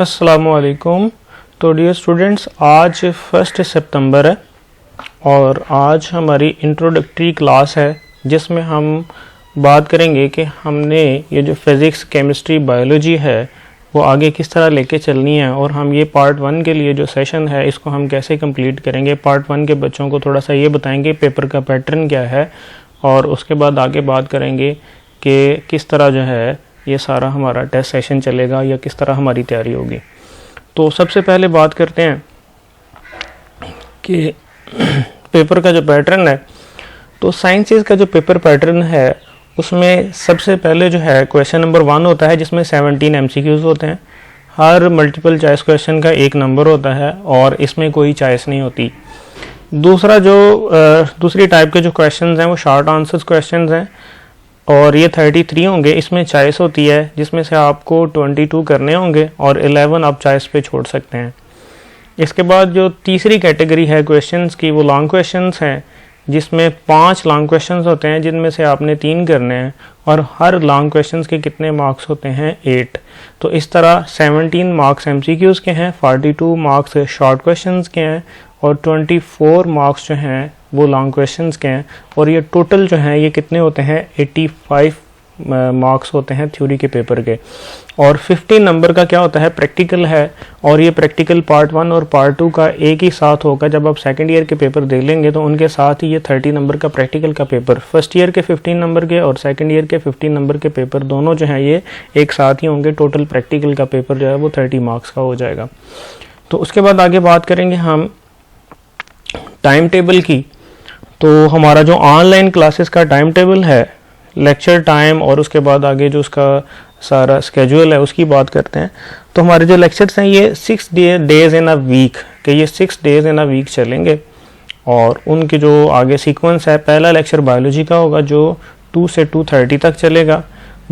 अस्सलामुअलैकुम। तो dear students, आज 1 सितंबर है और आज हमारी इंट्रोडक्टरी क्लास है जिसमें हम बात करेंगे कि हमने ये जो फिज़िक्स, केमिस्ट्री, बायोलॉजी है वो आगे किस तरह लेके चलनी है और हम ये पार्ट 1 के लिए जो सेशन है इसको हम कैसे कंप्लीट करेंगे। पार्ट 1 के बच्चों को थोड़ा सा ये बताएंगे पेपर का पैटर्न क्या है और उसके बाद आगे बात करेंगे कि किस तरह जो है ये सारा हमारा टेस्ट सेशन चलेगा या किस तरह हमारी तैयारी होगी। तो सबसे पहले बात करते हैं कि पेपर का जो पैटर्न है। तो साइंसेस का जो पेपर पैटर्न है उसमें सबसे पहले जो है क्वेश्चन नंबर 1 होता है जिसमें 17 MCQs होते हैं। हर मल्टीपल चॉइस क्वेश्चन का एक नंबर होता है और इसमें कोई चॉइस नहीं होती। दूसरी टाइप के जो क्वेश्चंस हैं वो शॉर्ट आंसर्स क्वेश्चंस हैं और ये 33 होंगे। इसमें चॉइस होती है जिसमें से आपको 22 करने होंगे और 11 आप चॉइस पे छोड़ सकते हैं। इसके बाद जो तीसरी कैटेगरी है क्वेश्चंस की वो लॉन्ग क्वेश्चंस हैं जिसमें 5 लॉन्ग क्वेश्चंस होते हैं जिनमें से आपने 3 करने हैं और हर लॉन्ग क्वेश्चंस के कितने मार्क्स होते हैं 8। तो इस तरह 17 मार्क्स MCQs के हैं, 42 मार्क्स शॉर्ट क्वेश्चंस के हैं और 24 मार्क्स जो हैं वो लॉन्ग क्वेश्चंस के हैं और ये टोटल जो हैं ये कितने होते हैं 85 मार्क्स होते हैं थ्योरी के पेपर के। और 15 नंबर का क्या होता है प्रैक्टिकल है और ये प्रैक्टिकल पार्ट 1 और पार्ट 2 का एक ही साथ होगा। जब आप सेकंड ईयर के पेपर दे लेंगे तो उनके साथ ही ये 30 नंबर का प्रैक्टिकल का पेपर, फर्स्ट ईयर के 15 नंबर के और सेकंड ईयर के 15 नंबर के पेपर दोनों जो हैं ये एक साथ ही होंगे। टोटल प्रैक्टिकल का पेपर जो है वो 30 मार्क्स का हो जाएगा। तो उसके बाद आगे बात करेंगे हम टाइम टेबल की। तो हमारा जो ऑनलाइन क्लासेस का टाइम टेबल है, लेक्चर टाइम और उसके बाद आगे जो उसका सारा स्केड्यूल है उसकी बात करते हैं। तो हमारे जो लेक्चर्स हैं ये 6 डेज इन अ वीक के ये 6 डेज इन अ वीक चलेंगे और उनके जो आगे सीक्वेंस है, पहला लेक्चर बायोलॉजी का होगा जो 2 से 2:30 तक चलेगा।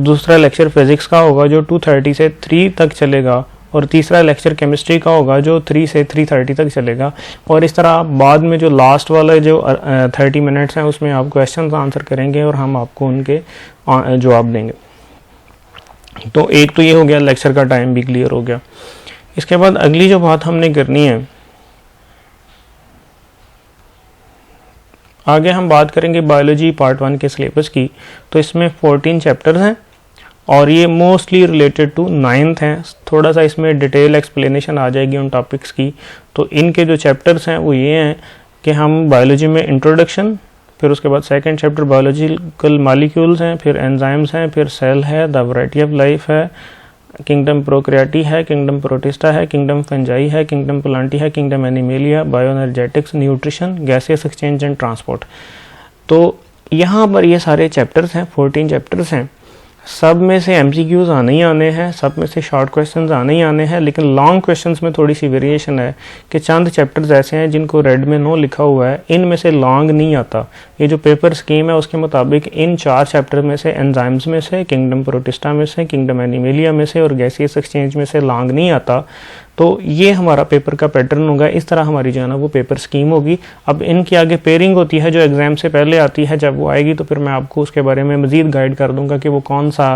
दूसरा लेक्चर फिज़िक्स का होगा जो 2:30 से 3 तक चलेगा और तीसरा लेक्चर केमिस्ट्री का होगा जो 3 से 3:30 तक चलेगा। और इस तरह बाद में जो लास्ट वाले जो 30 मिनट्स हैं उसमें आप क्वेश्चन आंसर करेंगे और हम आपको उनके जवाब देंगे। तो एक तो ये हो गया, लेक्चर का टाइम भी क्लियर हो गया। इसके बाद अगली जो बात हमने करनी है, आगे हम बात करेंगे बायोलॉजी पार्ट 1 के सिलेबस की। तो इसमें 14 चैप्टर्स हैं और ये मोस्टली रिलेटेड टू 9th हैं। थोड़ा सा इसमें डिटेल एक्सप्लेनेशन आ जाएगी उन टॉपिक्स की। तो इनके जो चैप्टर्स हैं वो ये हैं कि हम बायोलॉजी में इंट्रोडक्शन, फिर उसके बाद सेकंड चैप्टर बायोलॉजिकल मॉलिक्यूल्स हैं, फिर एंजाइम्स हैं, फिर सेल है, द वैरायटी ऑफ लाइफ है, किंगडम प्रोकैरियोटी है, किंगडम प्रोटिस्टा है, किंगडम फंजाई है, किंगडम प्लांटी है, kingdom animalia, bioenergetics, nutrition, gaseous exchange and transport. तो यहाँ पर ये सारे चैप्टर्स हैं, 14 चैप्टर्स हैं। सब में से MCQs आने ही आने हैं, सब में से शॉर्ट क्वेश्चंस आने ही आने हैं, लेकिन लॉन्ग क्वेश्चंस में थोड़ी सी वेरिएशन है कि चंद चैप्टर्स ऐसे हैं जिनको रेड में नो लिखा हुआ है, इनमें से लॉन्ग नहीं आता। ये जो पेपर स्कीम है उसके मुताबिक इन 4 चैप्टर में से, एंजाइम्स में से, किंगडम प्रोटिस्टा में से, किंगडम एनिमेलिया में से और गैसियस एक्सचेंज में से लॉन्ग नहीं आता। तो ये हमारा पेपर का पैटर्न होगा। इस तरह हमारी जो है ना वो पेपर स्कीम होगी। अब इनकी आगे पेयरिंग होती है जो एग्ज़ाम से पहले आती है, जब वो आएगी तो फिर मैं आपको उसके बारे में मज़ीद गाइड कर दूंगा कि वो कौन सा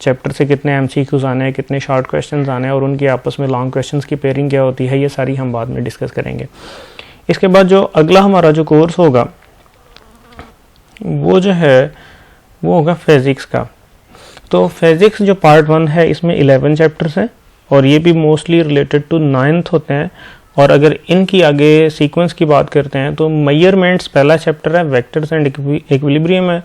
चैप्टर से कितने MCQs आने हैं, कितने शॉर्ट क्वेश्चंस आने हैं और उनकी आपस में लॉन्ग क्वेश्चंस की पेयरिंग क्या होती है, ये सारी हम बाद में डिस्कस करेंगे। इसके बाद जो अगला हमारा जो कोर्स होगा वो जो है वो होगा फिज़िक्स का। तो फिज़िक्स जो पार्ट 1 है इसमें 11 चैप्टर्स हैं और ये भी मोस्टली रिलेटेड टू 9th होते हैं। और अगर इनकी आगे सीक्वेंस की बात करते हैं तो मेजरमेंट्स पहला चैप्टर है, वेक्टर्स एंड इक्विलिब्रियम है,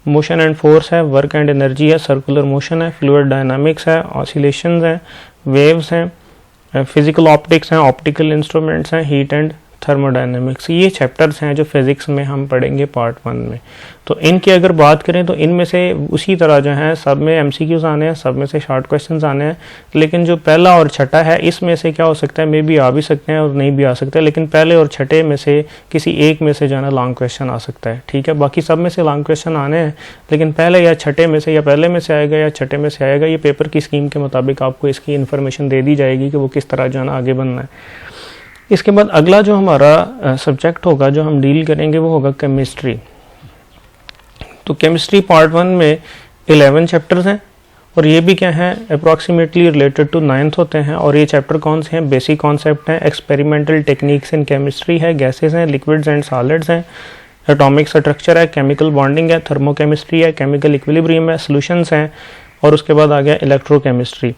मोशन एंड फोर्स है, वर्क एंड एनर्जी है, सर्कुलर मोशन है, फ्लूइड डायनामिक्स है, ऑसिलेशंस हैं, वेव्स हैं, फिजिकल ऑप्टिक्स हैं, ऑप्टिकल इंस्ट्रूमेंट्स हैं, हीट एंड थर्मोडायनेमिक्स। ये चैप्टर्स हैं जो फिज़िक्स में हम पढ़ेंगे पार्ट 1 में। तो इनकी अगर बात करें तो इनमें से उसी तरह जो है सब में MCQs आने हैं, सब में से शॉर्ट क्वेश्चंस आने हैं, लेकिन जो पहला और छठा है इसमें से क्या हो सकता है, मे भी आ भी सकते हैं और नहीं भी आ सकते, लेकिन पहले और छठे में से किसी एक में से जो है ना लॉन्ग क्वेश्चन आ सकता है। ठीक है, बाकी सब में से लॉन्ग क्वेश्चन आने हैं, लेकिन पहले या छठे में से या पहले में से आएगा या छठे में से आएगा। ये पेपर की स्कीम के मुताबिक आपको इसकी इन्फॉर्मेशन दे दी जाएगी कि वो किस तरह जो है ना आगे बनना है। इसके बाद अगला जो हमारा सब्जेक्ट होगा जो हम डील करेंगे वो होगा केमिस्ट्री। तो केमिस्ट्री पार्ट 1 में 11 चैप्टर्स हैं और ये भी क्या है, अप्रॉक्सीमेटली रिलेटेड टू 9th होते हैं। और ये चैप्टर कौन से हैं, बेसिक कॉन्सेप्ट हैं, एक्सपेरिमेंटल टेक्निक्स इन केमिस्ट्री है, गैसेस हैं, लिक्विड्स एंड सॉलिड्स हैं, एटॉमिक स्ट्रक्चर है, केमिकल बॉन्डिंग है, थर्मोकेमिस्ट्री है, केमिकल इक्विलिब्रियम है, सॉल्यूशंस हैं, और उसके बाद आ गया इलेक्ट्रोकेमिस्ट्री,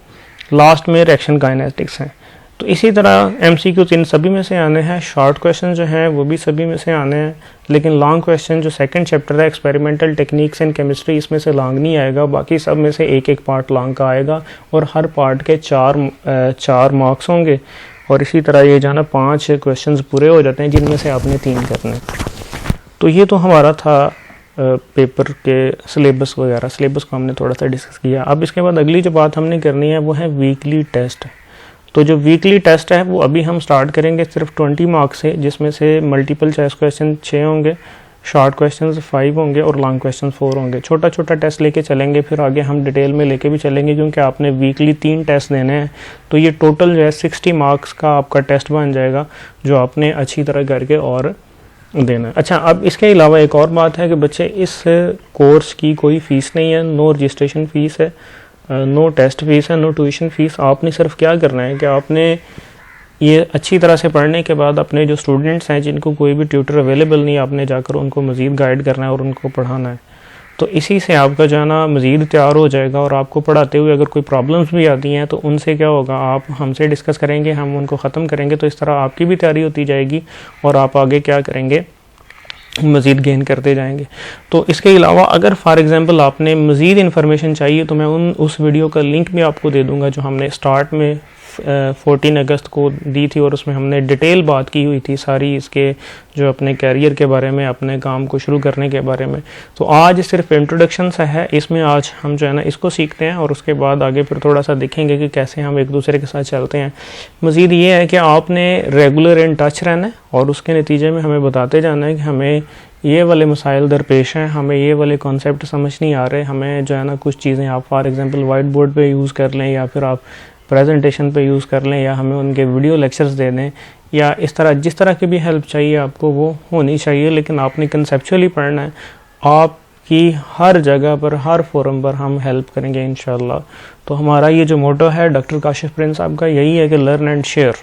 लास्ट में रिएक्शन काइनेटिक्स हैं। तो इसी तरह MCQ इन सभी में से आने हैं, शॉर्ट क्वेश्चन जो हैं वो भी सभी में से आने हैं, लेकिन लॉन्ग क्वेश्चन जो सेकंड चैप्टर है एक्सपेरिमेंटल टेक्निक्स इन केमिस्ट्री, इसमें से लॉन्ग नहीं आएगा, बाकी सब में से एक एक पार्ट लॉन्ग का आएगा, और हर पार्ट के चार मार्क्स होंगे। और इसी तरह ये जाना 5 क्वेश्चन पूरे हो जाते हैं, जिनमें से आपने 3 करने। तो ये तो हमारा था पेपर के सिलेबस वगैरह, सिलेबस को हमने थोड़ा सा डिस्कस किया। अब इसके बाद अगली जो बात हमने करनी है वो है वीकली टेस्ट। तो जो वीकली टेस्ट है वो अभी हम स्टार्ट करेंगे सिर्फ 20 मार्क्स से, जिसमें से मल्टीपल चॉइस क्वेश्चन 6 होंगे, शॉर्ट क्वेश्चंस 5 होंगे और लॉन्ग क्वेश्चन 4 होंगे। छोटा छोटा टेस्ट लेके चलेंगे, फिर आगे हम डिटेल में लेके भी चलेंगे, क्योंकि आपने वीकली 3 टेस्ट देने हैं। तो ये टोटल जो है 60 मार्क्स का आपका टेस्ट बन जाएगा, जो आपने अच्छी तरह करके और देना है। अच्छा, अब इसके अलावा एक और बात है कि बच्चे इस कोर्स की कोई फ़ीस नहीं है, नो रजिस्ट्रेशन फ़ीस है, नो टेस्ट फीस है, नो ट्यूशन फीस। आपने सिर्फ क्या करना है कि आपने ये अच्छी तरह से पढ़ने के बाद अपने जो स्टूडेंट्स हैं जिनको कोई भी ट्यूटर अवेलेबल नहीं, आपने जाकर उनको मज़ीद गाइड करना है और उनको पढ़ाना है। तो इसी से आपका जो है ना मज़ीद तैयार हो जाएगा। और आपको पढ़ाते हुए अगर कोई प्रॉब्लम्स भी आती हैं तो उनसे क्या होगा, आप हमसे डिस्कस करेंगे, हम उनको ख़त्म करेंगे। तो इस तरह आपकी भी तैयारी होती जाएगी और आप आगे क्या करेंगे, मज़ीद गेन करते जाएंगे। तो इसके अलावा अगर फॉर एग्ज़ाम्पल आपने मज़ीद इन्फॉर्मेशन चाहिए तो मैं उस वीडियो का लिंक भी आपको दे दूंगा, जो हमने स्टार्ट में 14 अगस्त को दी थी, और उसमें हमने डिटेल बात की हुई थी सारी इसके जो अपने कैरियर के बारे में, अपने काम को शुरू करने के बारे में। तो आज सिर्फ इंट्रोडक्शन सा है, इसमें आज हम जो है ना इसको सीखते हैं, और उसके बाद आगे फिर थोड़ा सा देखेंगे कि कैसे हम एक दूसरे के साथ चलते हैं। मज़ीद ये है कि आपने रेगुलर इन टच रहना है, और उसके नतीजे में हमें बताते जाना है कि हमें ये वाले मसाइल दरपेश हैं, हमें ये वाले कॉन्सेप्ट समझ नहीं आ रहे, हमें जो है ना कुछ चीज़ें आप फॉर एग्ज़ाम्पल वाइट बोर्ड पे यूज़ कर लें, या फिर आप प्रेजेंटेशन पे यूज़ कर लें, या हमें उनके वीडियो लेक्चर्स दे दें, या इस तरह जिस तरह की भी हेल्प चाहिए आपको वो होनी चाहिए। लेकिन आपने कंसेप्चुअली पढ़ना है, आपकी हर जगह पर, हर फोरम पर हम हेल्प करेंगे इंशाल्लाह। तो हमारा ये जो मोटो है डॉक्टर काशिफ प्रिंस साहब का, यही है कि लर्न एंड शेयर।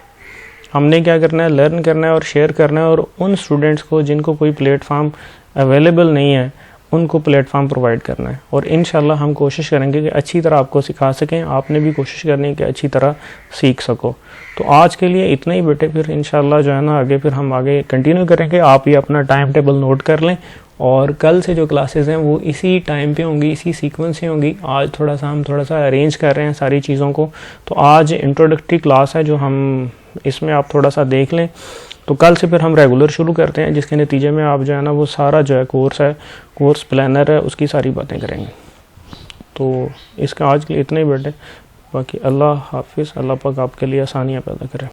हमने क्या करना है, लर्न करना है और शेयर करना है, और उन स्टूडेंट्स को जिनको कोई प्लेटफार्म अवेलेबल नहीं है उनको प्लेटफार्म प्रोवाइड करना है। और इंशाल्लाह हम कोशिश करेंगे कि अच्छी तरह आपको सिखा सकें, आपने भी कोशिश करनी है कि अच्छी तरह सीख सको। तो आज के लिए इतना ही बेटे, फिर इंशाल्लाह जो है ना आगे फिर हम आगे कंटिन्यू करेंगे। आप ये अपना टाइम टेबल नोट कर लें, और कल से जो क्लासेस हैं वो इसी टाइम पे होंगी, इसी सीक्वेंस से होंगी। आज हम थोड़ा सा अरेंज कर रहे हैं सारी चीज़ों को। तो आज इंट्रोडक्टरी क्लास है जो हम, इसमें आप थोड़ा सा देख लें। तो कल से फिर हम रेगुलर शुरू करते हैं, जिसके नतीजे में आप जो है ना वो सारा जो है कोर्स प्लानर है उसकी सारी बातें करेंगे। तो इसका आज के लिए इतना ही बेटे, बाकी अल्लाह हाफिज़, अल्लाह पाक आपके लिए आसानियाँ पैदा करें।